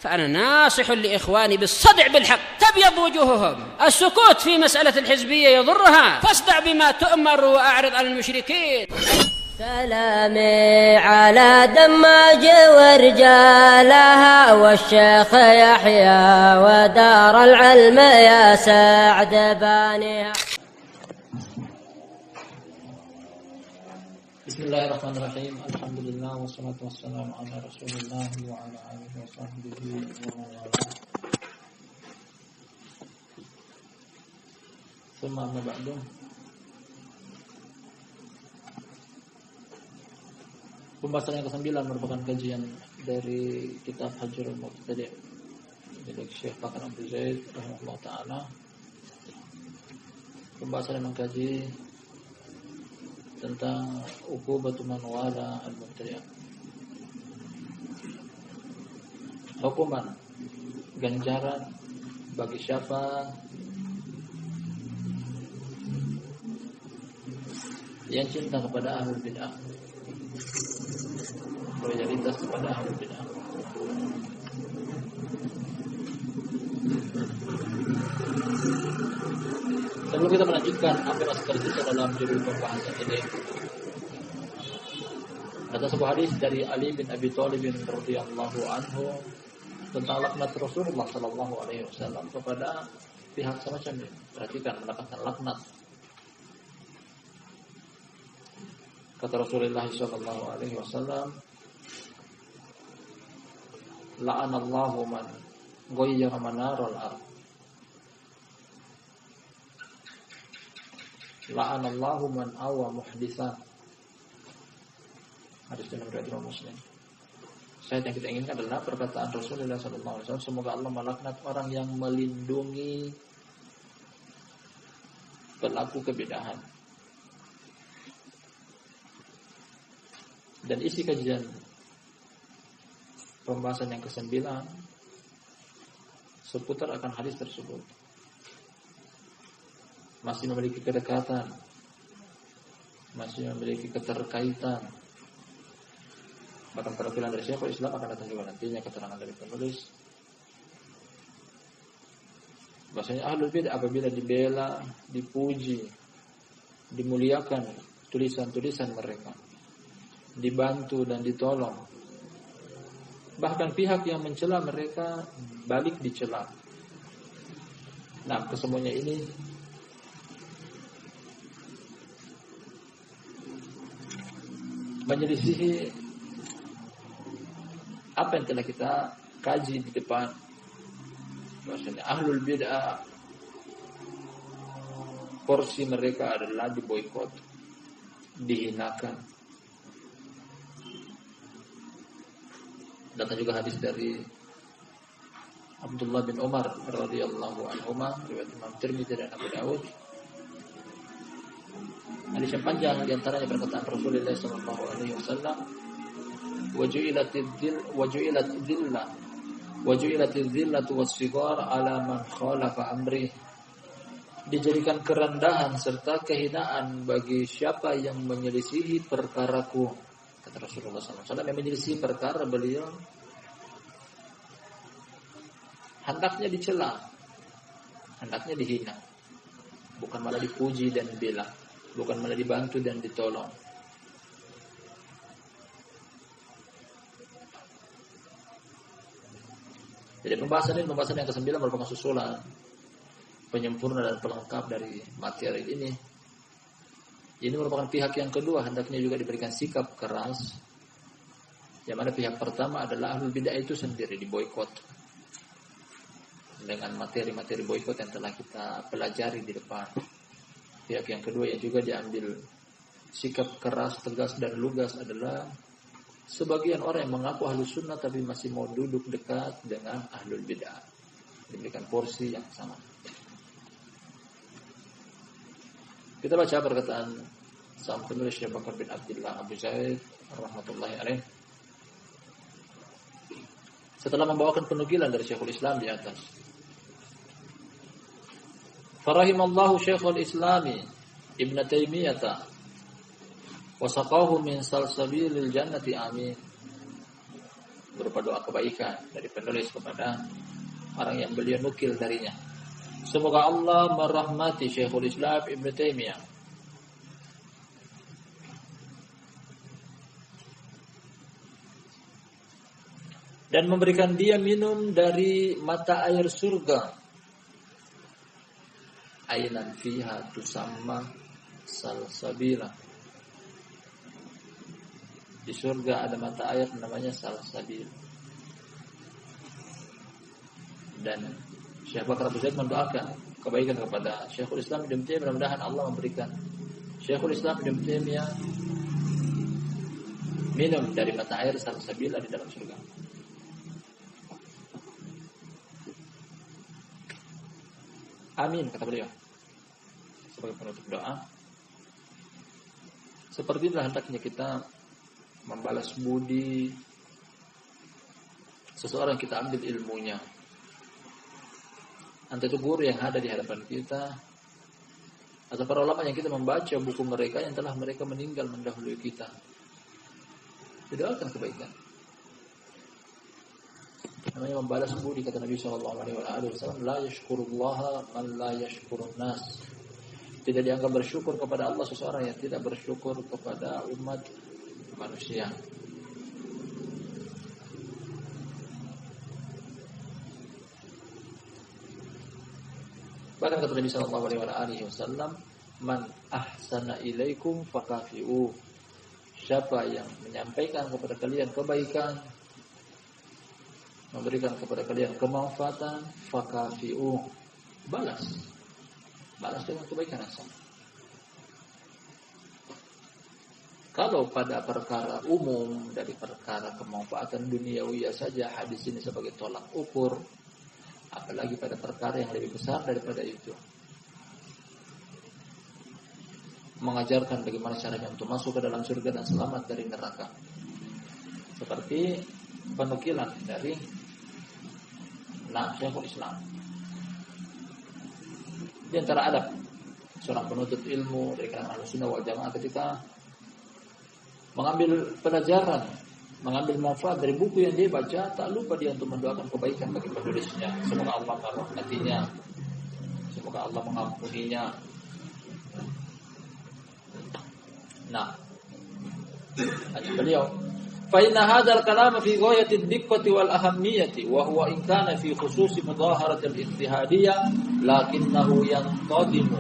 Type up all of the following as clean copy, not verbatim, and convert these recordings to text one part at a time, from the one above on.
فأنا ناصح لإخواني بالصدع بالحق تبيض وجوههم. السكوت في مسألة الحزبية يضرها، فاصدع بما تؤمر وأعرض عن المشركين. سلامي على دماج ورجالها والشيخ يحيى ودار العلم يا سعد بانيها. بسم الله الرحمن الرحيم. الحمد لله والصلاة والسلام على رسول الله وعلى آله وصحبه ومن والاه. ثم أما بعد. Pembahasan yang ke-9 merupakan kajian dari kitab Hajrul Mubtadi' milik Syekh Bakar Abdul Zaid rahimahullah ta'ala. Pembahasan yang mengkaji tentang uqubatu man wala al-mubtadi'. Hukuman, ganjaran bagi siapa yang cinta kepada ahlul bid'ah, loyalitas kepada ahlul bid'ah. Sebelum kita melanjutkan apa yang tersisa dalam judul pembahasan ini, ada sebuah hadis dari Ali bin Abi Thalib radhiyallahu anhu tentang laknat Rasulullah sallallahu alaihi wasallam kepada pihak semacam ini. Perhatikan, mendapatkan laknat. Kata Rasulullah sallallahu alaihi wasallam, la'anallahu man ghayyara manaral ardh. La'anallahu man awa muhditsan. Hadis dalam riwayat Muslim. Yang kita inginkan adalah perkataan Rasulullah SAW, semoga Allah melaknat orang yang melindungi pelaku kebid'ahan. Dan isi kajian pembahasan yang ke-9 seputar akan hadis tersebut. Masih memiliki kedekatan, masih memiliki keterkaitan. Bahkan perwakilan dari Syekhul Islam akan datang juga nantinya keterangan dari penulis. Bahasanya ahlul bid'ah apabila dibela, dipuji, dimuliakan tulisan-tulisan mereka, dibantu dan ditolong, bahkan pihak yang mencela mereka balik dicela. Nah, kesemuanya ini menyelisihi apa yang telah kita kaji di depan. Maksudnya ahlul bid'ah porsi mereka adalah diboikot, dihinakan. Datang juga hadis dari Abdullah bin Umar radhiyallahu anhuma, riwayat Imam Tirmidzi dan Abu Dawud. Hadis yang panjang, di antaranya perkataan Rasulullah sallallahu alaihi wasallam, waju'ilatil dhillatu was-sighar ala man khalafa amri. Dijadikan kerendahan serta kehinaan bagi siapa yang menyelisihi perkaraku. Kata Rasulullah SAW, yang menyelisih perkara beliau hendaknya dicela, hendaknya dihina, bukan malah dipuji dan dibela, bukan malah dibantu dan ditolong. Jadi pembahasan yang ke-9 merupakan susulan penyempurna dan pelengkap dari materi ini. Ini merupakan pihak yang kedua, hendaknya juga diberikan sikap keras. Yang mana pihak pertama adalah ahlul bid'ah itu sendiri diboikot dengan materi-materi boikot yang telah kita pelajari di depan. Pihak yang kedua yang juga diambil sikap keras, tegas dan lugas adalah sebagian orang yang mengaku ahlus sunnah tapi masih mau duduk dekat dengan ahlul bid'ah, diberikan porsi yang sama. Kita baca perkataan sang penulis Syekh Bakar bin Abdullah Abu Zaid rahmatullahi alaih setelah membawakan penukilan dari Syekhul Islam di atas. Farahimallahu Syekhul Islami Ibn Taimiyah wa saqahu min salsabilil jannati amin. berupa doa kebaikan dari penulis kepada orang yang beliau nukil darinya. Semoga Allah merahmati Syekhul Islam Ibnu Taimiyah dan memberikan dia minum dari mata air surga. Ainan fiha tusamma salsabila. Di surga ada mata air namanya salsabil. Dan Syekh Bakar Abu Zaid mendoakan kebaikan kepada Syekhul Islam Ibnu Taimiyah, mudah-mudahan Allah memberikan Syekhul Islam Ibnu Taimiyah minum dari mata air salsabila di dalam surga. Amin, kata beliau sebagai penutup doa. Seperti itulah hendaknya kita membalas budi seseorang yang kita ambil ilmunya. Entah itu guru yang ada di hadapan kita atau para ulama yang kita membaca buku mereka yang telah mereka meninggal mendahului kita. Doakan kebaikan. Namanya membalas budi, kata Nabi SAW, la yashkurullaha man la yashkurun nas. Tidak dianggap bersyukur kepada Allah seseorang yang tidak bersyukur kepada umat manusia. Bahkan kata Nabi SAW, man ahsana ilaikum fakafi'u. Siapa yang menyampaikan kepada kalian kebaikan, memberikan kepada kalian kemanfaatan, fakafi'u, balas dengan kebaikan yang sama. Kalau pada perkara umum dari perkara kemanfaatan duniawi saja hadis ini sebagai tolak ukur, apalagi pada perkara yang lebih besar daripada itu, mengajarkan bagaimana caranya untuk masuk ke dalam surga dan selamat dari neraka. Seperti penukilan dari Syekhul Islam. Di antara adab seorang penuntut ilmu dari kalangan Ahlussunnah wal Jamaah ketika mengambil pelajaran, mengambil manfaat dari buku yang dia baca, tak lupa dia untuk mendoakan kebaikan bagi penulisnya. Semoga Allah merahmatinya, semoga Allah mengampuninya. Nah, kata beliau, فإن هذا الكلام في غاية الدقة والأهمية وهو إن كان في خصوص مظاهرة الاجتهادية لكنه ينتظم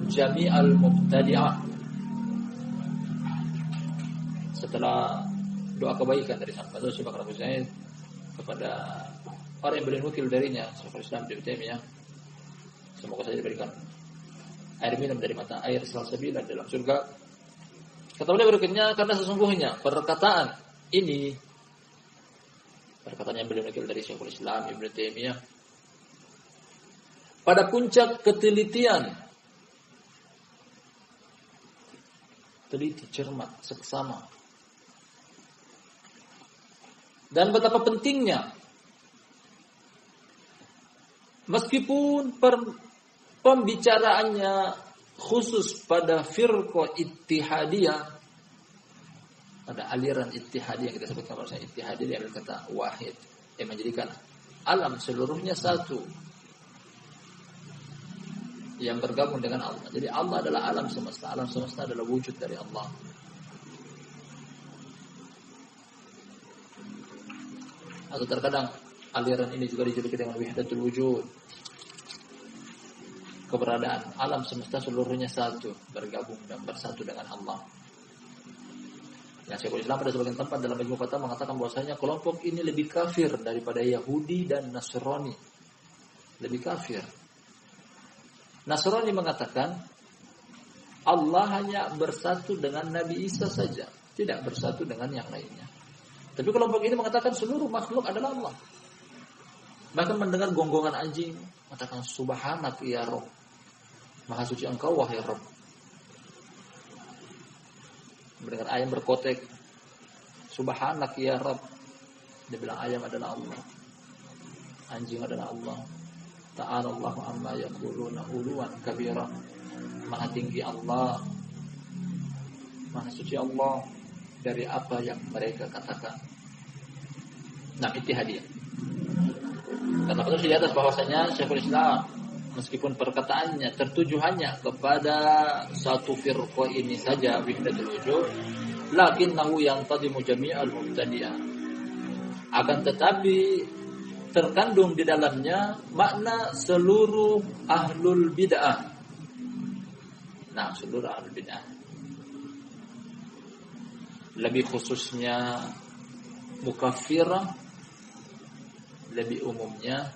جميع المبتدعة. Setelah doa kebaikan dari sang penulis Syekh Bakar Abu Zaid kepada orang yang berinukil darinya, Syekhul Islam Ibnu Taimiyah, semoga saja diberikan air minum dari mata air salsabila dalam surga. Kata beliau berikutnya, karena sesungguhnya perkataan ini, perkataan yang beliau nukil dari Syekhul Islam Ibnu Taimiyah, pada puncak ketelitian, teliti, cermat, seksama, dan betapa pentingnya meskipun pembicaraannya khusus pada firqah ittihadiyah, pada aliran ittihadiyah yang kita sebutkan bahasa ittihadiyah yang kata wahid, yang menjadikan alam seluruhnya satu, yang bergabung dengan Allah. Jadi Allah adalah alam semesta, alam semesta adalah wujud dari Allah. Atau terkadang aliran ini juga dijuluki dengan wahdatul wujud, keberadaan alam semesta seluruhnya satu, bergabung dan bersatu dengan Allah. Yang Syekhul Islam pada sebagian tempat dalam Majmu' Fatawa mengatakan bahwasanya kelompok ini lebih kafir daripada Yahudi dan Nasrani. Lebih kafir. Nasrani mengatakan Allah hanya bersatu dengan Nabi Isa saja, tidak bersatu dengan yang lainnya. Tapi kelompok ini mengatakan seluruh makhluk adalah Allah. Bahkan mendengar gonggongan anjing, mengatakan subhanak ya Rabb. Maha suci engkau wahai Rabb. Mendengar ayam berkotek, subhanak ya Rabb. Dia bilang ayam adalah Allah, anjing adalah Allah. Ta'alallahu amma yaquluna uluwan kabira. Maha tinggi Allah, maha suci Allah dari apa yang mereka katakan. Nah, ittihadiyah. Karena betul di atas bahwasanya Syekhul Islam meskipun perkataannya tertuju hanya kepada satu firqah ini saja wahdatul wujud, lakinnahu yantadimu jami'al mubtadi'ah. Akan tetapi terkandung di dalamnya makna seluruh ahlul bid'ah. Nah, seluruh ahlul bid'ah. Lebih khususnya mukaffirah, lebih umumnya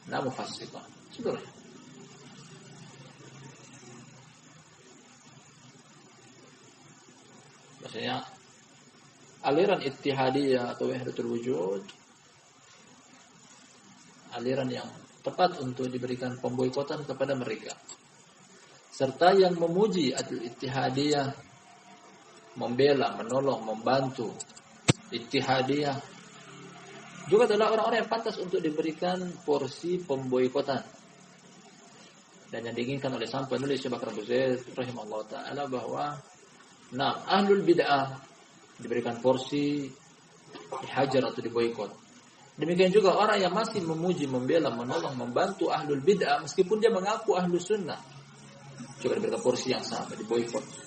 mufassiqah. Seluruh. Maksudnya aliran ittihadiyah atau wahdatul wujud, aliran yang tepat untuk diberikan pemboikotan kepada mereka. Serta yang memuji al-ittihadiyah, membela, menolong, membantu ittihadiyah, juga adalah orang-orang yang pantas untuk diberikan porsi pemboikotan. Dan yang diinginkan oleh sang penulis Syekh Bakar Abu Zaid rahimahullah ta'ala bahwa ahlul bid'ah diberikan porsi dihajar atau diboikot. Demikian juga orang yang masih memuji, membela, menolong, membantu ahlul bid'ah meskipun dia mengaku ahlus sunnah, juga diberikan porsi yang sama, diboikot.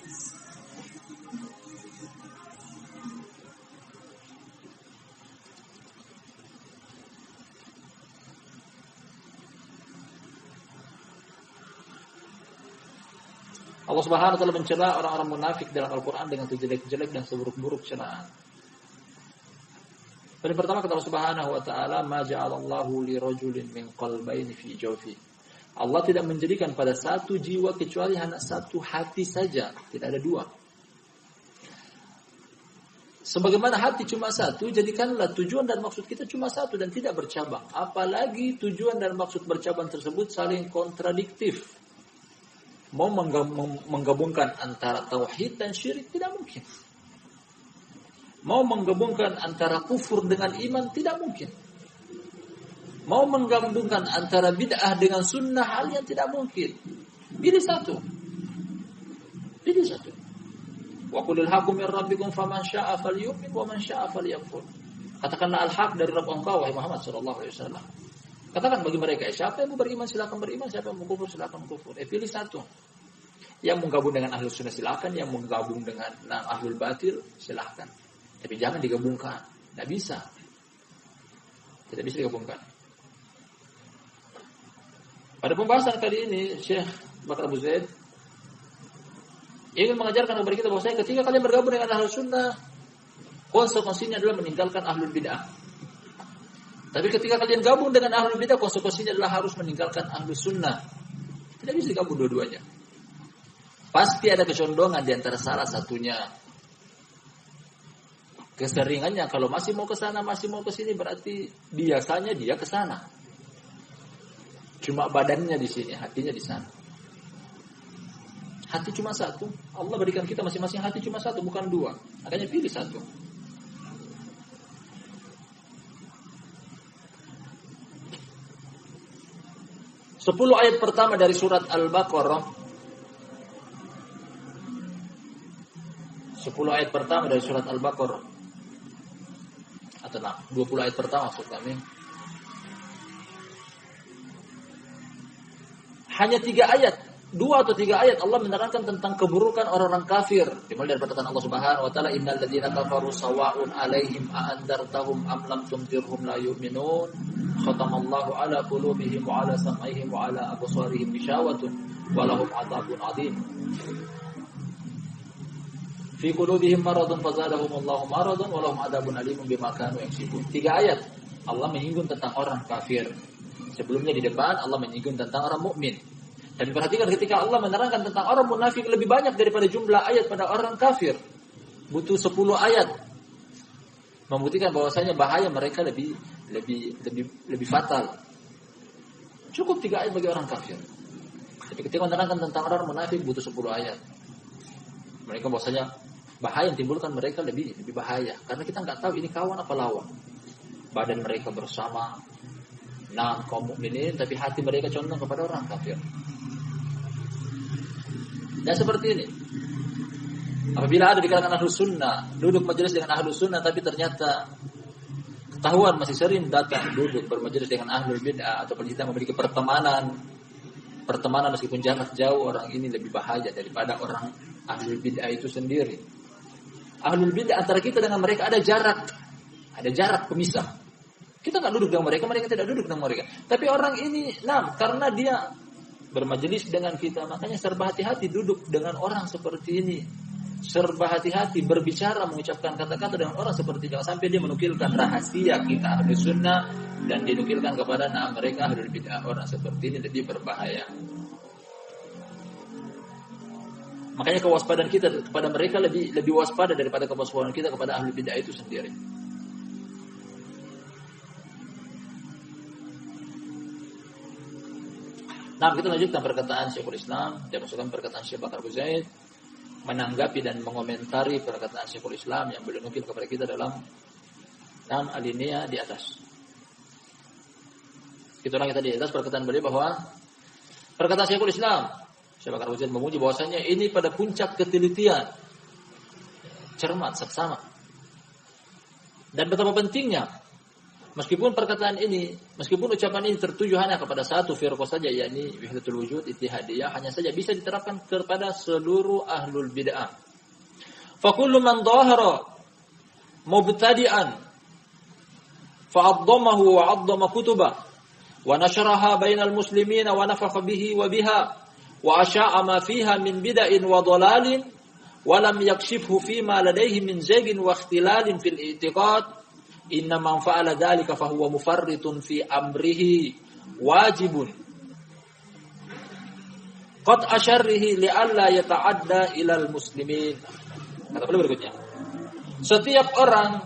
Allah Subhanahu wa taala mencela orang-orang munafik dalam Al-Qur'an dengan sejelek-jelek dan seburuk-buruk celaan. Yang pertama kata Allah Subhanahu wa taala, "Ma ja'alallahu li rajulin min qalbayni fi jawfi." Allah tidak menjadikan pada satu jiwa kecuali hanya satu hati saja, tidak ada dua. Sebagaimana hati cuma satu, jadikanlah tujuan dan maksud kita cuma satu dan tidak bercabang. Apalagi tujuan dan maksud bercabang tersebut saling kontradiktif. Mau menggabungkan antara tauhid dan syirik tidak mungkin. Mau menggabungkan antara kufur dengan iman tidak mungkin. Mau menggabungkan antara bid'ah dengan sunnah hal yang tidak mungkin. Pilih satu. Pilih satu. Wa qulil haqqu min rabbikum faman syaa'a falyu'min wa man syaa'a falyakfur. Katakanlah al-haq dari Rabb engkau wahai Muhammad sallallahu alaihi wasallam. Katakan bagi mereka, siapa yang mau beriman silakan beriman, siapa yang mau kufur silakan kufur. Pilih satu. Yang menggabung dengan ahlus sunnah silakan, yang menggabung dengan ahlul batil silakan. Tapi jangan digabungkan. Tidak bisa. Tidak bisa digabungkan. Pada pembahasan kali ini, Syekh Bakar Abu Zaid ingin mengajarkan kepada kita bahwa ketika kalian bergabung dengan ahlus sunnah, konsekuensinya adalah meninggalkan ahlul bid'ah. Tapi ketika kalian gabung dengan ahlul bidah, konsekuensinya adalah harus meninggalkan ahlus sunnah. Tidak bisa digabung dua-duanya. Pasti ada kecondongan di antara salah satunya. Keseringannya kalau masih mau ke sana, masih mau ke sini, berarti biasanya dia ke sana. Cuma badannya di sini, hatinya di sana. Hati cuma satu. Allah berikan kita masing-masing hati cuma satu, bukan dua. Makanya pilih satu. Sepuluh ayat pertama dari surat Al-Baqarah. 10 ayat pertama dari surat Al-Baqarah. Atau 20 ayat pertama maksud kami. Hanya 3 ayat. 2 atau 3 ayat Allah menerangkan tentang keburukan orang-orang kafir. Dimulai dari perkataan Allah Subhanahu wa taala, "Innal ladzina kafaru sawa'un 'alaihim a andartahum am lam tunzirhum la yu'minun. Khatamallahu 'ala qulubihim wa 'ala sam'ihim wa 'ala absarihim ghishawatun wa lahum 'adzabun 'adzim. Fi qulubihim maradun fazadahumullahu maradan wa lahum 'adzabun 'alimun bima kanu yaksibun." 3 ayat Allah menyinggung tentang orang kafir. Sebelumnya di depan Allah menyinggung tentang orang mukmin. Dan perhatikan ketika Allah menerangkan tentang orang munafik lebih banyak daripada jumlah ayat pada orang kafir. Butuh 10 ayat. Membuktikan bahwasanya bahaya mereka lebih fatal. Cukup 3 ayat bagi orang kafir. Tapi ketika menerangkan tentang orang munafik butuh 10 ayat. Mereka bahwasanya bahaya yang timbulkan mereka lebih bahaya. Karena kita nggak tahu ini kawan apa lawan. Badan mereka bersama. Kaum mukminin tapi hati mereka condong kepada orang kafir. Dan seperti ini. Apabila ada di kalangan ahlus sunnah, duduk majelis dengan ahlus sunnah tapi ternyata ketahuan masih sering datang duduk bermajelis dengan ahlul bid'ah atau kita memiliki pertemanan meskipun jarak jauh, orang ini lebih bahaya daripada orang ahlul bid'ah itu sendiri. Ahlul bid'ah antara kita dengan mereka ada jarak pemisah. Kita nggak duduk dengan mereka, mereka tidak duduk dengan mereka. Tapi orang ini, karena dia bermajelis dengan kita, makanya serba hati-hati duduk dengan orang seperti ini. Serba hati-hati berbicara, mengucapkan kata-kata dengan orang seperti jangan sampai dia menukilkan rahasia kita ahlus sunnah dan dinukilkan kepada mereka ahlul bid'ah. Orang seperti ini lebih berbahaya. Makanya kewaspadaan kita kepada mereka lebih waspada daripada kewaspadaan kita kepada ahlul bid'ah itu sendiri. Nah, kita lanjutkan perkataan Syekhul Islam. Dia masukkan perkataan Syekh Bakar Abu Zaid menanggapi dan mengomentari perkataan Syekhul Islam yang beliau nukil kepada kita dalam 6 alinea di atas. Kita ulangi tadi di atas perkataan beliau bahwa perkataan Syekhul Islam, Syekh Bakar Abu Zaid memuji bahwasanya ini pada puncak ketelitian, cermat, seksama. Dan betapa pentingnya meskipun ucapan ini tertuju hanya kepada satu firqah saja, yakni Wahdatul Wujud Ittihadiyah, hanya saja bisa diterapkan kepada seluruh ahlul bid'ah. Fa kullu man dhahara mubtadi'an fa 'azzamahu wa 'azzama kutubah wa nasharaha bainal muslimin wa nafakha bihi wa biha wa asya'a ma fiha min bid'in wa dhalalin wa lam yakshifhu fima ladayhi min zaygin wa ikhtilalin fil i'tiqad. Inna man fa'ala dzalika fa huwa mufarritun fi amrihi wajibun qad asyarrihi li'alla yata'adda ilal muslimin. Kata beliau berikutnya, setiap orang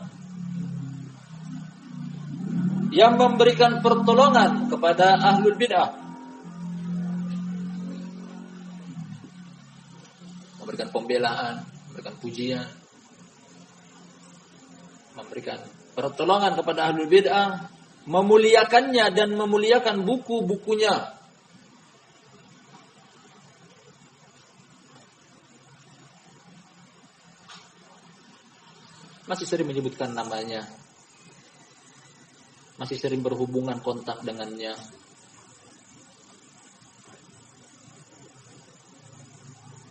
yang memberikan pertolongan kepada ahlul bid'ah, memberikan pembelaan, memberikan pujian, memberikan pertolongan kepada ahlul bid'ah, memuliakannya dan memuliakan buku-bukunya, masih sering menyebutkan namanya, masih sering berhubungan kontak dengannya,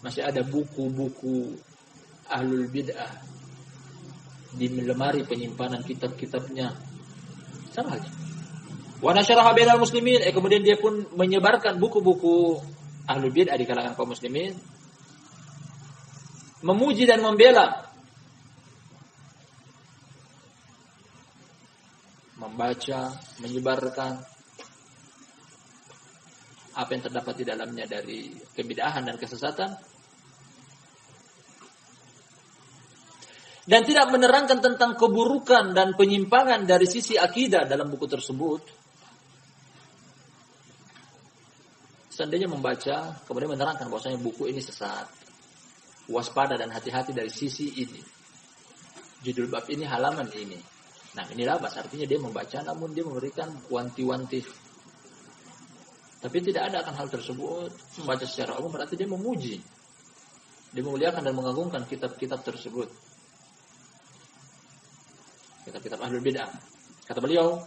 masih ada buku-buku ahlul bid'ah di lemari penyimpanan kitab-kitabnya. Sama halnya. Wa nasyaraha bainal muslimin, kemudian dia pun menyebarkan buku-buku ahlul bid'ah di kalangan kaum muslimin, memuji dan membela, membaca, menyebarkan apa yang terdapat di dalamnya dari kebid'ahan dan kesesatan, dan tidak menerangkan tentang keburukan dan penyimpangan dari sisi akidah dalam buku tersebut. Seandainya membaca kemudian menerangkan bahwasanya buku ini sesat, waspada dan hati-hati dari sisi ini, judul bab ini, halaman ini. Nah, inilah bahasa, artinya dia membaca namun dia memberikan wanti-wanti. Tapi tidak ada akan hal tersebut. Membaca secara umum berarti dia memuji, dia memuliakan dan mengagungkan kitab-kitab tersebut, kitab-kitab ahlul bid'ah. Kata beliau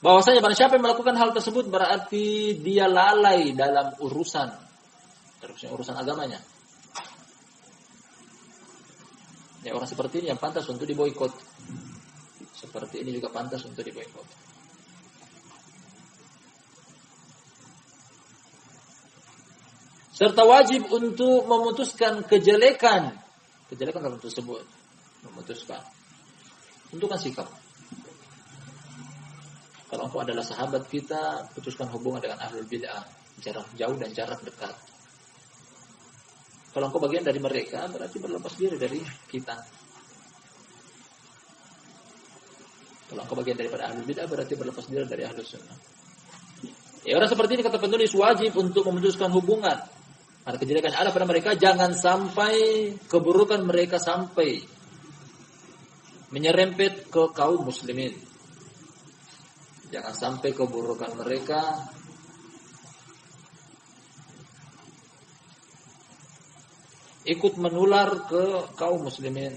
bahwasanya barang siapa yang melakukan hal tersebut berarti dia lalai dalam urusan agamanya. Ya, orang seperti ini yang pantas untuk diboikot. Seperti ini juga pantas untuk diboikot. Serta wajib untuk memutuskan kejelekan dalam tersebut. Memutuskan. Tentukan sikap. Kalau engkau adalah sahabat kita, putuskan hubungan dengan ahlul bid'ah, jarak jauh dan jarak dekat. Kalau engkau bagian dari mereka, berarti berlepas diri dari kita. Kalau engkau bagian daripada ahlul bid'ah, berarti berlepas diri dari ahlus sunnah. Ya, orang seperti ini kata penulis wajib untuk memutuskan hubungan. Karena kejelekan ada pada mereka, jangan sampai keburukan mereka sampai menyerempet ke kaum muslimin. Jangan sampai keburukan mereka ikut menular ke kaum muslimin.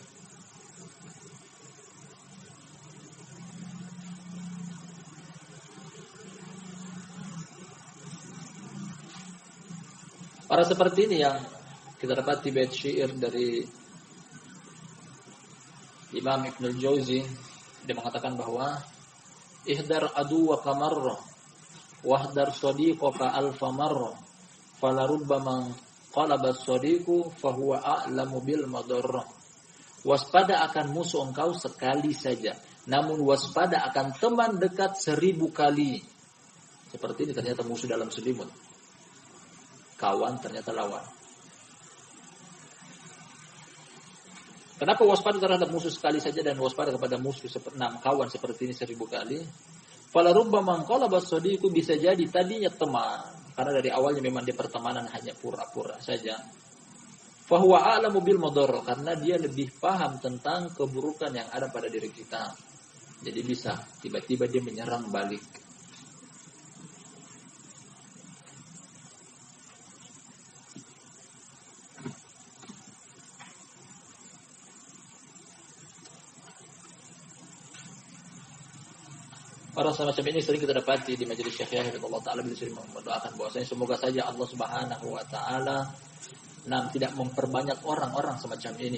Orang seperti ini yang kita dapat di bait syair dari Imam Ibnul Jauzi, dia mengatakan bahwa ihdar aduwaka marrah wahdar sadiqaka alfa marrah fala rubbama qalaba as-sadiqu fahuwa a'lamu bil madarrah. Waspada akan musuh engkau sekali saja, namun waspada akan teman dekat 1000 kali. Seperti ini ternyata musuh dalam selimut. Kawan ternyata lawan. Kenapa waspada terhadap musuh sekali saja dan waspada kepada musuh kawan seperti ini 1000 kali? Fala rubbama qalaba as-sadiqu, bisa jadi tadinya teman, karena dari awalnya memang dia pertemanan hanya pura-pura saja. Fahuwa a'lamu bil madarrah, karena dia lebih paham tentang keburukan yang ada pada diri kita. Jadi bisa tiba-tiba dia menyerang balik. Orang semacam ini sering kita dapati di majelis Syekh Yahya Allah Ta'ala, bila sering mendoakan bahwasanya semoga saja Allah Subhanahu wa Ta'ala tidak memperbanyak orang-orang semacam ini.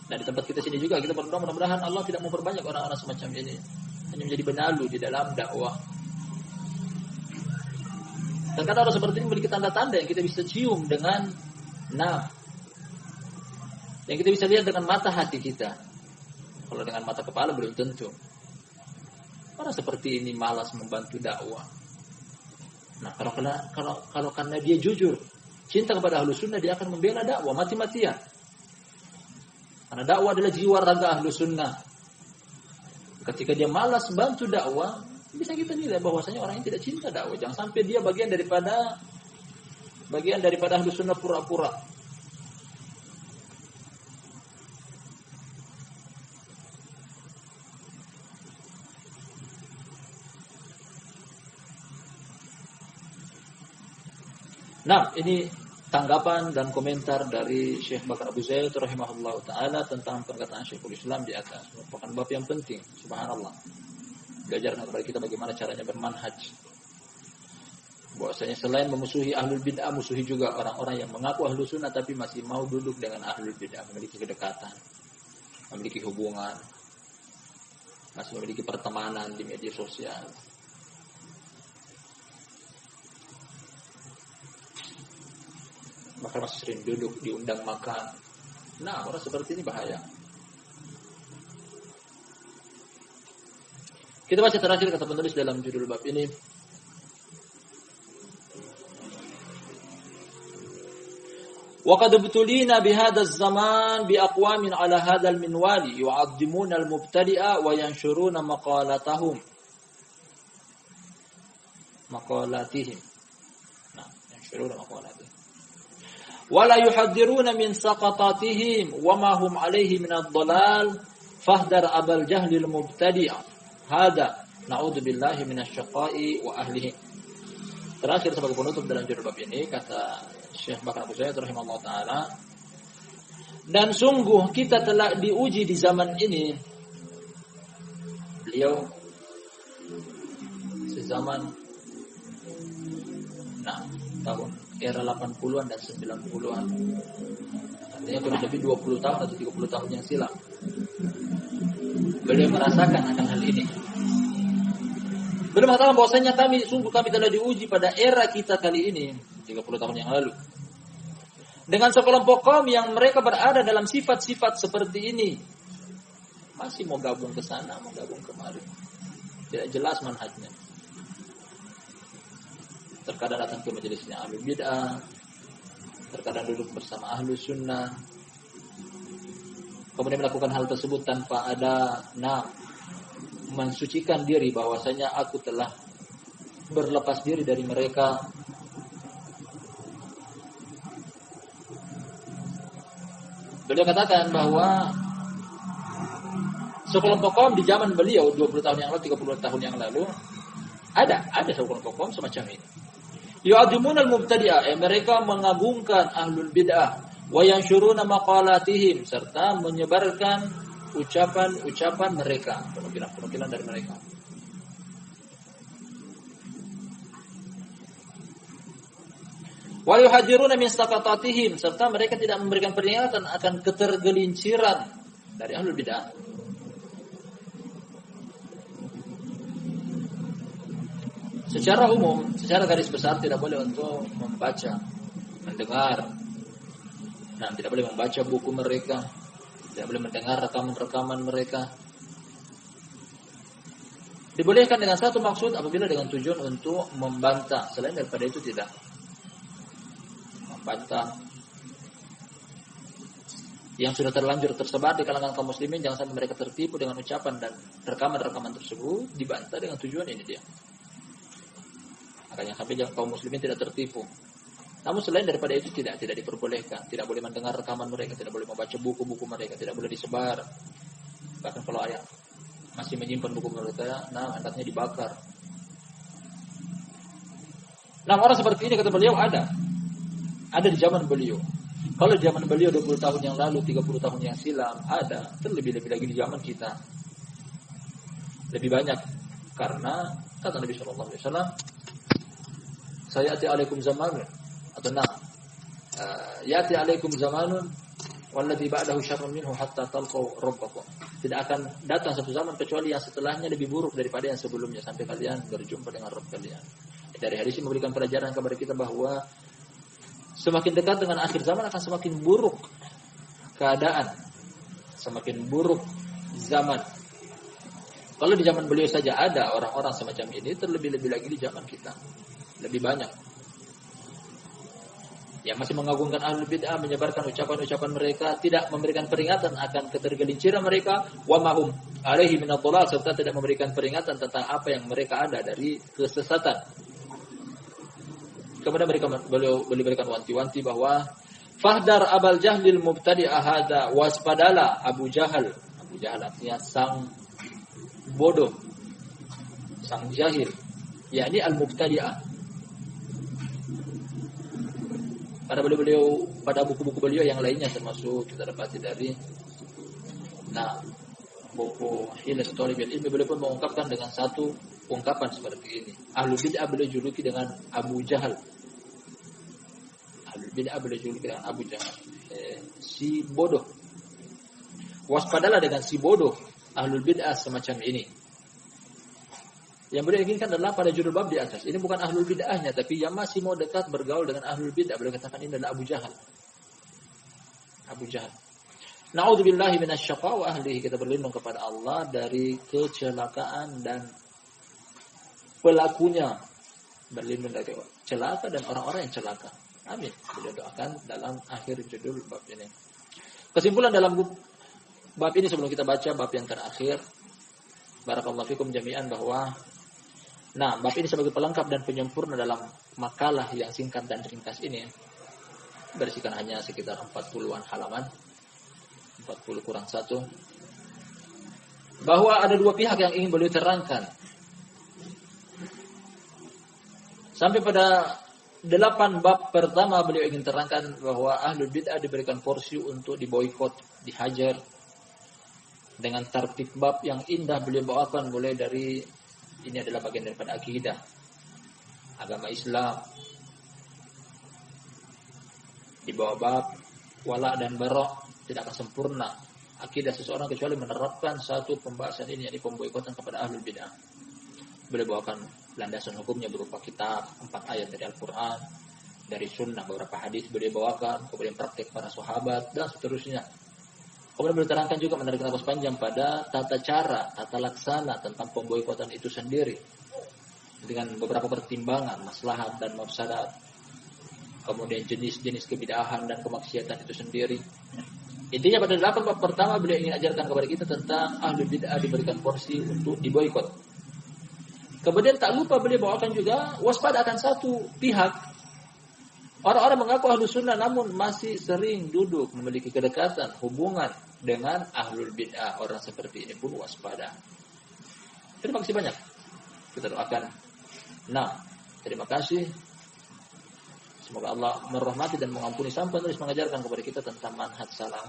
Dan di tempat kita sini juga kita berdoa mudah-mudahan Allah tidak memperbanyak orang-orang semacam ini, hanya menjadi benalu di dalam dakwah. Dan karena orang seperti ini memiliki tanda-tanda yang kita bisa cium dengan yang kita bisa lihat dengan mata hati kita. Kalau dengan mata kepala belum tentu. Orang seperti ini malas membantu dakwah. Nah, kalau karena dia jujur, cinta kepada Ahlus Sunnah, dia akan membela dakwah mati-matian. Karena dakwah adalah jiwa raga Ahlus Sunnah. Ketika dia malas bantu dakwah, bisa kita nilai bahwasanya orang ini tidak cinta dakwah. Jangan sampai dia bagian daripada Ahlus Sunnah pura-pura. Nah, ini tanggapan dan komentar dari Syekh Bakar Abu Zaid rahimahullah ta'ala tentang perkataan Syekhul Islam di atas. Merupakan bab yang penting, subhanallah. Belajar kepada kita bagaimana caranya bermanhaj. Bahwasanya selain memusuhi ahlul bid'ah, musuhi juga orang-orang yang mengaku ahlus sunnah tapi masih mau duduk dengan ahlul bid'ah, memiliki kedekatan, memiliki hubungan, masih memiliki pertemanan di media sosial. Maka masih sering duduk, diundang makan. Nah, orang seperti ini bahaya. Kita baca terakhir kata penulis dalam judul bab ini. وَقَدْ ابْتُلِينَا بِهَذَا الزَّمَانِ بِأَقْوَامٍ عَلَى هَذَا الْمِنْوَالِ يُعَظِّمُونَ الْمُبْتَدِئَ وَيَنْشُرُونَ مَقَالَاتِهِمْ. Nah, يَنْشُرُونَ مَقَالَاتِهِمْ. ولا يحذرون من سقطاتهم وما هم عليه من الضلال فاحذر أبا الجهل المبتدع هذا نعوذ بالله من الشقاء وأهله. Terakhir sebagai penutup dalam judul bab ini kata Syekh Bakar Abu Zaid rahimahullah ta'ala, dan sungguh kita telah diuji di zaman ini. Beliau sezaman tahun era 80-an dan 90-an. Artinya kurang lebih 20 tahun atau 30 tahun yang silam. Beliau merasakan akan hal ini. Beliau mengatakan bahwasanya kami telah diuji pada era kita kali ini, 30 tahun yang lalu. Dengan sekelompok kaum yang mereka berada dalam sifat-sifat seperti ini. Masih mau gabung ke sana, mau gabung kemari. Tidak jelas manhajnya. Terkadang datang ke majelisnya ahlul bid'ah, terkadang duduk bersama ahlus sunnah, kemudian melakukan hal tersebut tanpa ada mensucikan diri bahwasanya aku telah berlepas diri dari mereka. Beliau katakan bahwa sekelompok kaum di zaman beliau 20 tahun yang lalu, 30 tahun yang lalu ada sekelompok kaum semacam ini. Yu'adzimuna al-mubtadi'ah, mereka mengagungkan ahlul bid'ah, wa yanshuruna maqalatihim, serta menyebarkan ucapan-ucapan mereka, penukilan dari mereka. Wa yuhadziruna min saqatatihim, serta mereka tidak memberikan peringatan akan ketergelinciran dari ahlul bid'ah. Secara umum, secara garis besar tidak boleh untuk membaca, mendengar. Nah, tidak boleh membaca buku mereka, tidak boleh mendengar rekaman-rekaman mereka. Dibolehkan dengan satu maksud apabila dengan tujuan untuk membantah. Selain daripada itu tidak. Membantah yang sudah terlanjur tersebar di kalangan kaum muslimin, jangan sampai mereka tertipu dengan ucapan dan rekaman-rekaman tersebut, dibantah dengan tujuan ini dia. Makanya sampai kaum muslimin tidak tertipu. Namun selain daripada itu tidak diperbolehkan, tidak boleh mendengar rekaman mereka, tidak boleh membaca buku-buku mereka, tidak boleh disebar. Bahkan kalau ayah masih menyimpan buku mereka, nah hendaknya dibakar. Nah, orang seperti ini kata beliau ada di zaman beliau. Kalau di zaman beliau 20 tahun yang lalu, 30 tahun yang silam ada, terlebih-lebih lagi di zaman kita. Lebih banyak karena kata Nabi sallallahu alaihi wasallam, sayati alaikum zamanun atau yati alaikum zamanun walladzi ba'dahu syarrun minhu hatta talqaw rabbakum. Tidak akan datang satu zaman kecuali yang setelahnya lebih buruk daripada yang sebelumnya sampai kalian berjumpa dengan Rabb kalian. Dari hadis ini memberikan pelajaran kepada kita bahwa semakin dekat dengan akhir zaman akan semakin buruk keadaan, semakin buruk zaman. Kalau di zaman beliau saja ada orang-orang semacam ini, terlebih-lebih lagi di zaman kita. Lebih banyak yang masih mengagungkan ahlul bid'ah, menyebarkan ucapan-ucapan mereka, tidak memberikan peringatan akan ketergelinciran mereka, wa mahum alaihi minadh-dhalal, serta tidak memberikan peringatan tentang apa yang mereka ada dari kesesatan. Kemudian beliau berikan wanti-wanti bahwa fahdar abal jahlil mubtadi'ah hadza, waspadalah Abu Jahal. Abu Jahal artinya sang bodoh, sang jahil, yakni al-mubtadi'ah. Pada buku-buku beliau yang lainnya termasuk kita dapati dari buku Hilas Thalibil Ilmi, beliau pun mengungkapkan dengan satu ungkapan seperti ini. Ahlul bid'ah beliau juluki dengan Abu Jahal. Ahlul bid'ah beliau juluki dengan Abu Jahal, si bodoh. Waspadalah dengan si bodoh ahlul bid'ah semacam ini. Yang beliau inginkan adalah pada judul bab di atas. Ini bukan ahlul bid'ahnya, tapi yang masih mau dekat bergaul dengan ahlul bid'ah. Beliau katakan ini adalah Abu Jahal. Abu Jahal. Na'udzubillahi minasyaqa wa ahlihi. Kita berlindung kepada Allah dari kecelakaan dan pelakunya. Berlindung dari celaka dan orang-orang yang celaka. Amin. Beliau doakan dalam akhir judul bab ini. Kesimpulan dalam bab ini sebelum kita baca bab yang terakhir. Barakallahu fikum jami'an bahwa bab ini sebagai pelengkap dan penyempurna dalam makalah yang singkat dan ringkas ini, berisikan hanya sekitar 40-an halaman, 40 kurang 1, bahwa ada dua pihak yang ingin beliau terangkan. Sampai pada 8 bab pertama beliau ingin terangkan bahwa ahlul bid'ah diberikan porsi untuk diboikot, dihajar, dengan tertib bab yang indah beliau bawakan, mulai dari ini adalah bagian daripada akidah agama Islam. Di bawah bab wala dan bara tidak akan sempurna akidah seseorang kecuali menerapkan satu pembahasan ini, yaitu pemboikotan kepada ahlul bid'ah. Beliau bawakan landasan hukumnya berupa kitab 4 ayat dari Al-Quran, dari sunnah beberapa hadis beliau bawakan, kemudian praktek para sahabat dan seterusnya. Kemudian beliau terangkan juga menarik nafas panjang pada tata cara, tata laksana tentang pemboikotan itu sendiri, dengan beberapa pertimbangan maslahat dan mafsadat. Kemudian jenis-jenis kebid'ahan dan kemaksiatan itu sendiri. Intinya pada 8 bab pertama beliau ingin ajarkan kepada kita tentang ahlul bid'ah diberikan porsi untuk diboikot. Kemudian tak lupa beliau bawakan juga waspada akan satu pihak. Orang-orang mengaku ahlus sunnah namun masih sering duduk memiliki kedekatan, hubungan dengan ahlul bid'ah. Orang seperti ini pun waspada. Terima kasih banyak. Kita doakan. Terima kasih. Semoga Allah merahmati dan mengampuni sampai terus mengajarkan kepada kita tentang manhaj salaf.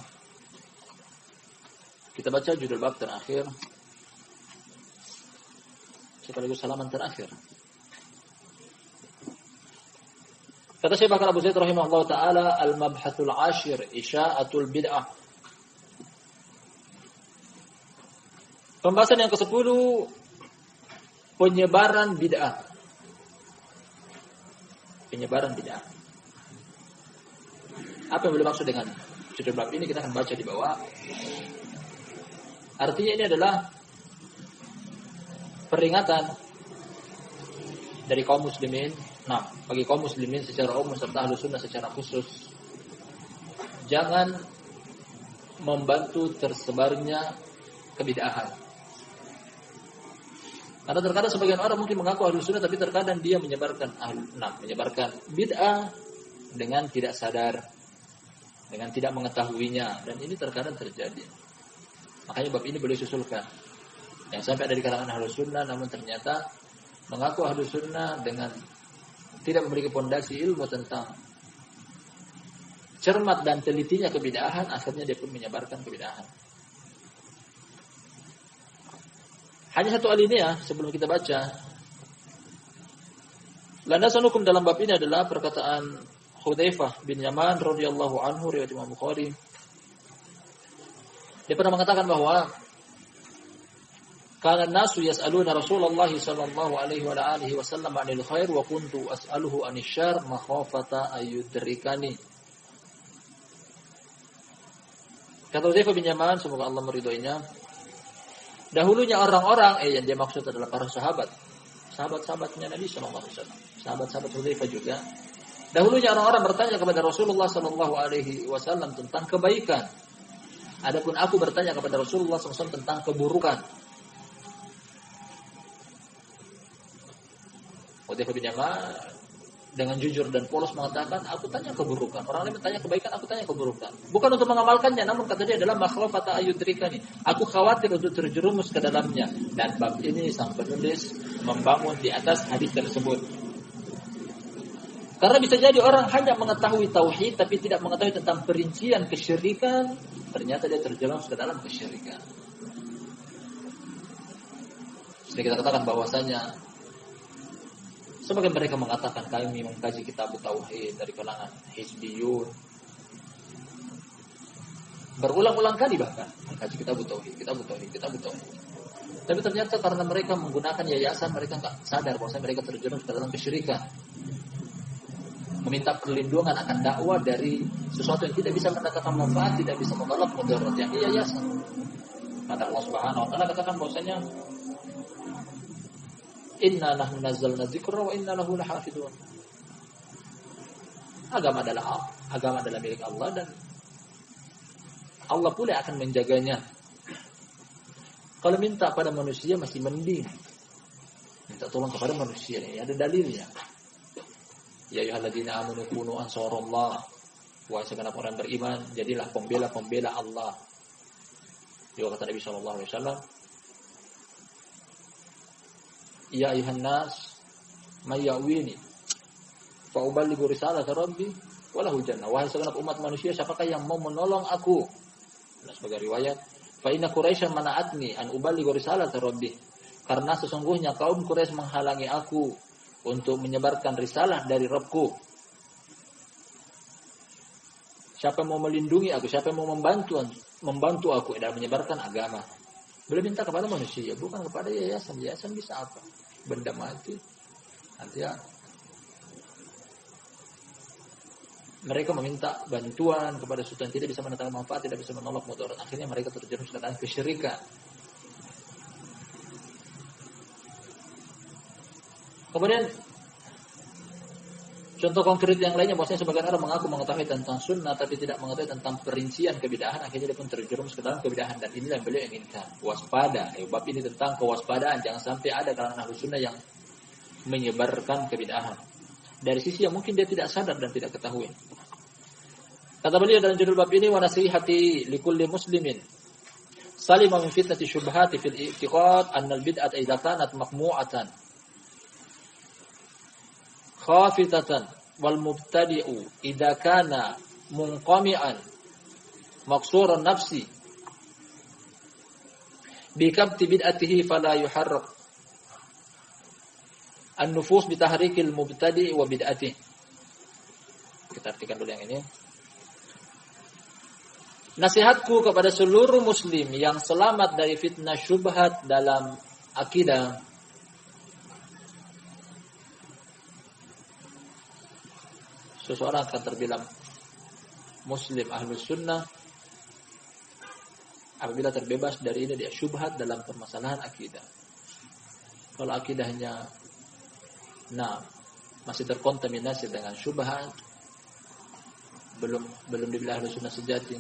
Kita baca judul bab terakhir sekaligus salaman terakhir. Kata Syekh Bakar Abu Zaid rahimahullah taala, al-mabhatul ashir isya'atul bid'ah. Pembahasan yang ke-10, penyebaran bid'ah. Penyebaran bid'ah. Apa yang boleh maksud dengan judul bab ini? Kita akan baca di bawah. Artinya ini adalah peringatan dari kaum muslimin. Nah, bagi kaum muslimin secara umum serta ahlu sunnah secara khusus, jangan membantu tersebarnya kebid'ahan. Karena terkadang sebagian orang mungkin mengaku ahlu sunnah, tapi terkadang dia menyebarkan bid'ah dengan tidak sadar, dengan tidak mengetahuinya, dan ini terkadang terjadi. Makanya bab ini boleh susulkan. Yang sampai ada di kalangan ahlu sunnah, namun ternyata mengaku ahlu sunnah dengan tidak memiliki pondasi ilmu tentang cermat dan telitinya kebid'ahan, akhirnya dia pun menyebarkan kebid'ahan. Hanya satu alinea sebelum kita baca. Landasan hukum dalam bab ini adalah perkataan Hudzaifah bin Yaman radhiyallahu anhu riwayat Imam Bukhari. Dia pernah mengatakan bahwa kana nasu yas'aluna Rasulullah sallallahu alaihi wa alihi wasallam 'anil khair wa kuntu as'aluhu 'anil syarr makhafata ayyudrikani. Kata Hudzaifah bin Yaman, semoga Allah meridhoinya, dahulunya orang-orang, yang dia maksud adalah para sahabat-sahabatnya Nabi sallallahu alaihi wasallam, sahabat-sahabat Hudzaifah juga. Dahulunya orang-orang bertanya kepada Rasulullah sallallahu alaihi wasallam tentang kebaikan. Adapun aku bertanya kepada Rasulullah sallallahu alaihi wasallam tentang keburukan. Hudzaifah bin Yaman dengan jujur dan polos mengatakan, aku tanya keburukan. Orang lain bertanya kebaikan, aku tanya keburukan. Bukan untuk mengamalkannya, namun kata dia adalah makhafata ayyudrikani. Aku khawatir untuk terjerumus ke dalamnya. Dan bab ini sang penulis membangun di atas hadis tersebut. Karena bisa jadi orang hanya mengetahui tauhid tapi tidak mengetahui tentang perincian kesyirikan, ternyata dia terjerumus ke dalam kesyirikan. Jadi kita katakan bahwasanya sebagian mereka mengatakan kami mengkaji kitab tauhid dari kalangan hizbiyun. Berulang-ulang kali bahkan mengkaji kitab tauhid. Tapi ternyata karena mereka menggunakan yayasan, mereka enggak sadar bahwa mereka terjerumus ke dalam kesyirikan. Meminta perlindungan akan dakwah dari sesuatu yang tidak bisa mendatangkan manfaat, tidak bisa menolak mudarat, yang yayasan. Maka Allah Subhanahu wa taala katakan bahwasanya inna nahnu nazzalna dzikra wa inna lahu lahafidun. Agama adalah milik Allah dan Allah pula akan menjaganya. Kalau minta pada manusia masih mending. Minta tolong kepada manusia ini ada dalilnya. Ya ayyuhalladzina amanu kunu ansarallah. Wahai segenap orang beriman, jadilah pembela-pembela Allah. Juga kata Nabi sallallahu alaihi wasallam, ya ayuhan nas may ya'wini fa uballighu risalata rabbi wa lahu jannah. Wahai segenap umat manusia, siapakah yang mau menolong aku? Nah, sebagai riwayat, fa inna quraisyan mana'atni an uballighu risalata rabbi. Karena sesungguhnya kaum Quraisy menghalangi aku untuk menyebarkan risalah dari Rabbku. Siapa yang mau melindungi aku, siapa yang mau membantu aku dalam menyebarkan agama. Boleh minta kepada manusia, bukan kepada yayasan. Yayasan bisa apa? Benda mati. Nanti ya. Mereka meminta bantuan kepada sesuatu yang tidak bisa mendatangkan manfaat, tidak bisa menolak mudarat. Akhirnya mereka terjerumus ke dalam kesyirikan. Kemudian contoh konkret yang lainnya, bahwasanya sebagian orang mengaku mengetahui tentang sunnah tapi tidak mengetahui tentang perincian kebid'ahan, akhirnya dia pun terjerumus ke dalam kebid'ahan. Dan inilah yang beliau inginkan, waspada. Bab ini tentang kewaspadaan, jangan sampai ada kalangan ahlu sunnah yang menyebarkan kebid'ahan dari sisi yang mungkin dia tidak sadar dan tidak ketahui. Kata beliau dalam judul bab ini, wa nasihati likulli muslimin salima min fitnati syubhati fil i'tiqad annal bid'ata idza kanat maqmu'atan khafitatan wal mubtadi'u idza kana munqami'an maqsuran nafsi bi kabti bid'atihi fala yuharrak an-nufus bi tahrikil mubtadi' wa bid'atihi. kita artikan dulu yang ini. Nasihatku kepada seluruh muslim yang selamat dari fitnah syubhat dalam akidah. Seseorang akan terbilang muslim ahlus sunnah apabila terbebas dari ini dia syubhat dalam permasalahan akidah. Kalau akidahnya masih terkontaminasi dengan syubhat, belum dibilang ahlus sunnah sejati.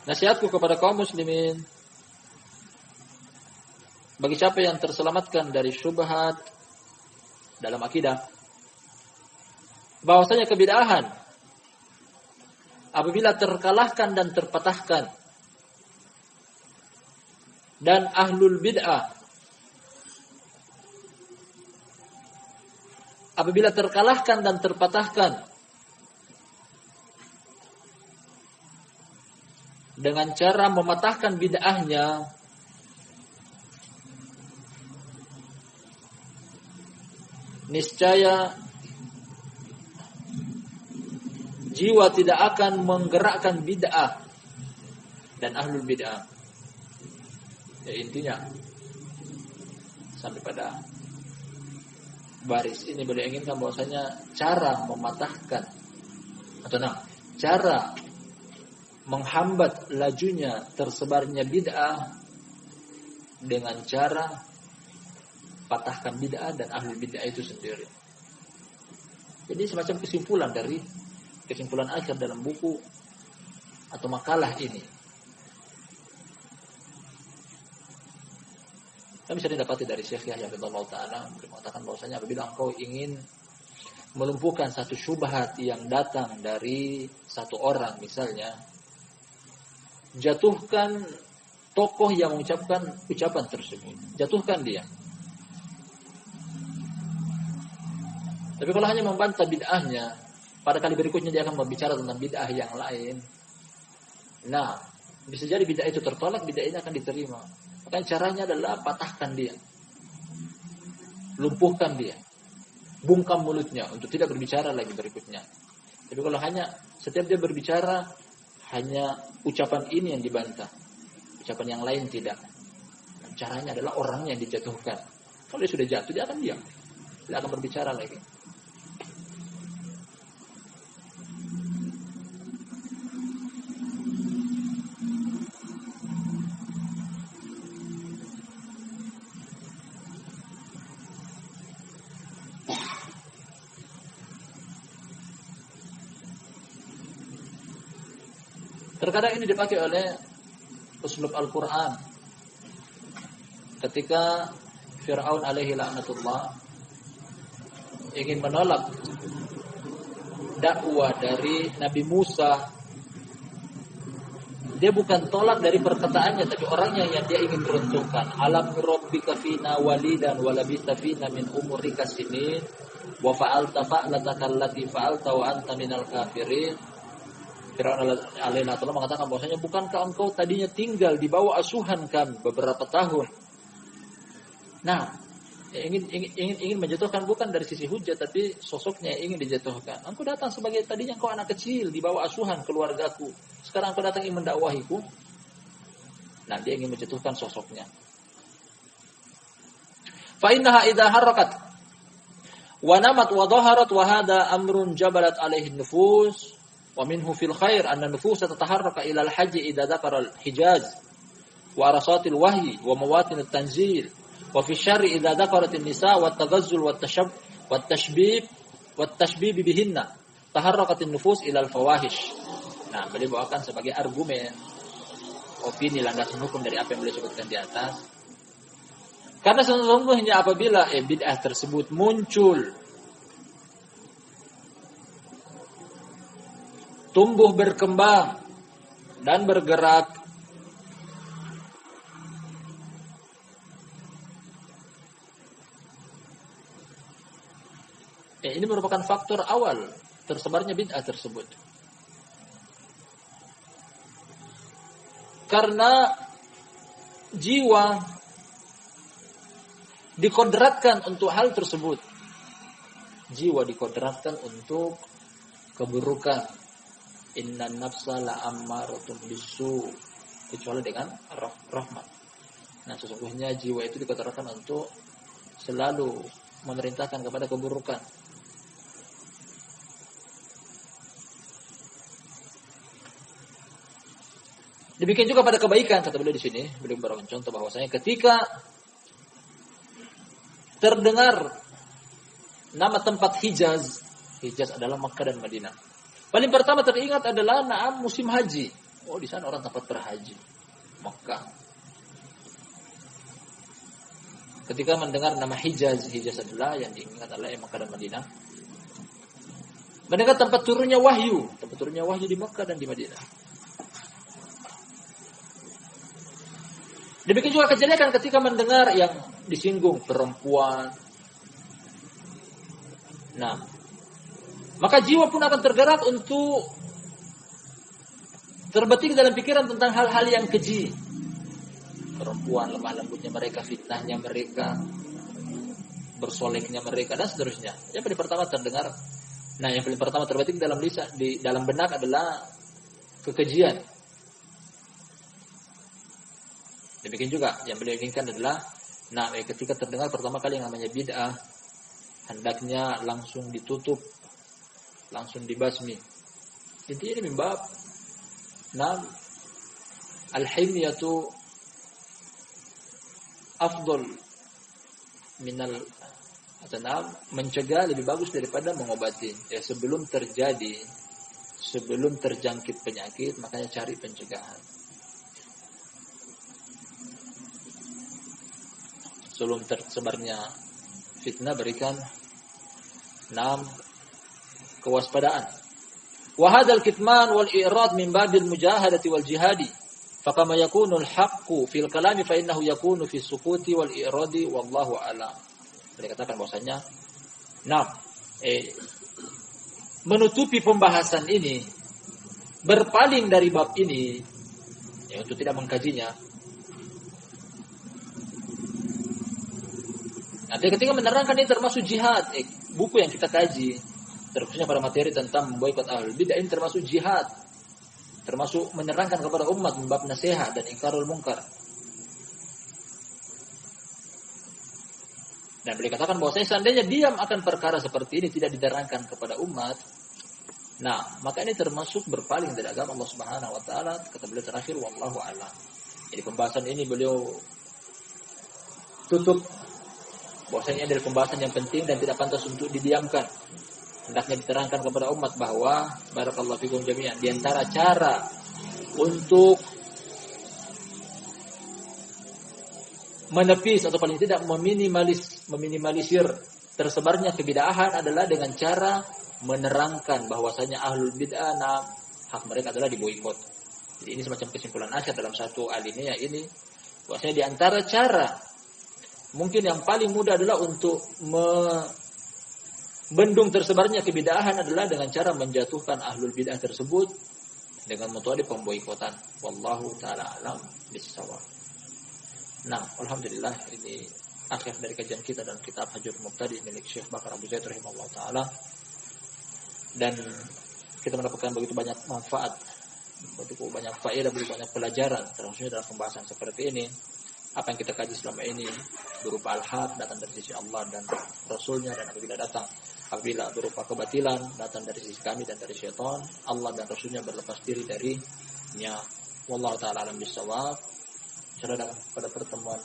Nasihatku kepada kaum muslimin, bagi siapa yang terselamatkan dari syubhat dalam akidah, bahwasanya kebid'ahan apabila terkalahkan dan terpatahkan, dan ahlul bid'ah apabila terkalahkan dan terpatahkan dengan cara mematahkan bid'ahnya, niscaya jiwa tidak akan menggerakkan bid'ah dan ahlul bid'ah. Ya intinya sampai pada baris ini beliau inginkan bahwasanya cara mematahkan atau cara menghambat lajunya tersebarnya bid'ah dengan cara patahkan bid'ah dan ahli bid'ah itu sendiri. Jadi semacam kesimpulan akhir dalam buku atau makalah ini. Kita bisa didapati dari Syekh Yahya Hafizahullah Ta'ala mengatakan bahwasanya apabila engkau ingin melumpuhkan satu syubhat yang datang dari satu orang misalnya, jatuhkan tokoh yang mengucapkan ucapan tersebut. Jatuhkan dia. Tapi kalau hanya membantah bid'ahnya, pada kali berikutnya dia akan berbicara tentang bid'ah yang lain. Nah, bisa jadi bid'ah itu tertolak, bid'ah ini akan diterima. Maka caranya adalah patahkan dia. Lumpuhkan dia. Bungkam mulutnya untuk tidak berbicara lagi berikutnya. Tapi kalau hanya setiap dia berbicara hanya ucapan ini yang dibantah, ucapan yang lain tidak. Caranya adalah orangnya yang dijatuhkan. Kalau dia sudah jatuh, dia akan diam. Dia akan berbicara lagi. Terkadang ini dipakai oleh uslub Al-Quran. Ketika Fir'aun alaihi la'natullah ingin menolak dakwah dari Nabi Musa, dia bukan tolak dari perkataannya, tapi orangnya yang dia ingin runtuhkan. Alam rabbika fina walidan wa labista fina min umurika sinin wa fa'alta fa'lataka allati fa'alta wa anta minal kafirin. Fir'aun alaihi la'natullah mengatakan bahwasanya bukankah engkau tadinya tinggal di bawah asuhan kami beberapa tahun. Nah, ingin menjatuhkan bukan dari sisi hujah, tapi sosoknya yang ingin dijatuhkan. Engkau datang sebagai tadinya engkau anak kecil di bawah asuhan keluargaku. Sekarang engkau datang ingin mendakwahiku. Nah, dia ingin menjatuhkan sosoknya. Fa innaha idza harakat wa namat wa dhaharat wa hada amrun jabalat alaihi nufus wa minhu fil khair anna nufus tataharraka ila al-hajj idza dzakara al-hijaz wa arasatil wahyi wa mawatin at-tanzil. Wa fi syarri idza dzakaratin nisa wa at-taghazzul wa at-tashbib bihinna taharraqatin nufus ila al-fawahish. Nah, beliau bawakan sebagai argumen opini landasan hukum dari apa yang beliau sebutkan di atas. Karena sesungguhnya apabila bid'ah tersebut muncul, tumbuh berkembang dan bergerak, ini merupakan faktor awal tersebarnya bid'ah tersebut. Karena jiwa dikodratkan untuk hal tersebut. jiwa dikodratkan untuk keburukan. Innan nafsa la'ammaratun bisu, kecuali dengan rahmat. Nah, sesungguhnya jiwa itu dikodratkan untuk selalu memerintahkan kepada keburukan. Demikian juga pada kebaikan, kata beliau di sini, beliau memberikan contoh bahwasanya ketika terdengar nama tempat Hijaz adalah Makkah dan Madinah. Paling pertama teringat adalah musim haji. Oh, di sana orang tempat berhaji, Makkah. Ketika mendengar nama Hijaz adalah yang diingat adalah Makkah dan Madinah. Mendengar tempat turunnya wahyu di Makkah dan di Madinah. Demikian juga kejelekan ketika mendengar yang disinggung perempuan. Nah, maka jiwa pun akan tergerak untuk terbetik dalam pikiran tentang hal-hal yang keji. Perempuan, lemah lembutnya mereka, fitnahnya mereka, bersoleknya mereka, dan seterusnya. Yang paling pertama terdengar, yang paling pertama terbetik dalam lisan, di dalam benak adalah kekejian. Demikian juga yang beliau inginkan adalah, ketika terdengar pertama kali yang namanya bid'ah, hendaknya langsung ditutup, langsung dibasmi. Intinya ini mimbab al-himyatu afdal minal mencegah lebih bagus daripada mengobati. Ya, sebelum terjangkit penyakit, makanya cari pencegahan. Sebelum tersebarnya fitnah, berikan kewaspadaan. Wa hadzal kitman wal i'rad min babil mujahadati wal jihadi. Fakama yakunu al-haqqu fil kalami fa innahu yakunu fi sukuti wal i'radi wallahu a'lam. Beliau katakan bahwasanya menutupi pembahasan ini, berpaling dari bab ini, untuk tidak mengkajinya. Nanti ketika menerangkan ini termasuk jihad, buku yang kita kaji, terkhususnya pada materi tentang memboikot ahlul bidah, ini termasuk jihad, termasuk menerangkan kepada umat membab nasihat dan ingkarul munkar. Dan beliau katakan bahwasanya seandainya diam akan perkara seperti ini, tidak diterangkan kepada umat, maka ini termasuk berpaling dari agama Allah Subhanahu wa taala. Kata beliau terakhir, wallahu a'lam. Jadi pembahasan ini beliau tutup bahwasanya adalah pembahasan yang penting dan tidak pantas untuk didiamkan. Hendaknya diterangkan kepada umat bahwa barakallahu fikum jami'an, di antara cara untuk menepis atau paling tidak meminimalisir tersebarnya kebid'ahan adalah dengan cara menerangkan bahwasanya ahlul bid'ah hak mereka adalah diboikot. Jadi ini semacam kesimpulan akhir dalam satu alinea ini, bahwasanya di antara cara mungkin yang paling mudah adalah untuk membendung tersebarnya kebid'ahan adalah dengan cara menjatuhkan ahlul bid'ah tersebut dengan metode pemboikotan. Wallahu taala alam bissawab. Alhamdulillah, ini akhir dari kajian kita dalam kitab Hajjul Mubtadi milik Syekh Bakar Abu Zaid rahimahullah taala. Dan kita mendapatkan begitu banyak manfaat, begitu banyak faedah, begitu banyak pelajaran, terkhususnya dalam pembahasan seperti ini. Apa yang kita kaji selama ini berupa al-haq datang dari sisi Allah dan Rasulnya, dan apabila berupa kebatilan datang dari sisi kami dan dari syaitan, Allah dan Rasulnya berlepas diri darinya. Wallahu ta'ala alam bisawab. Pada pertemuan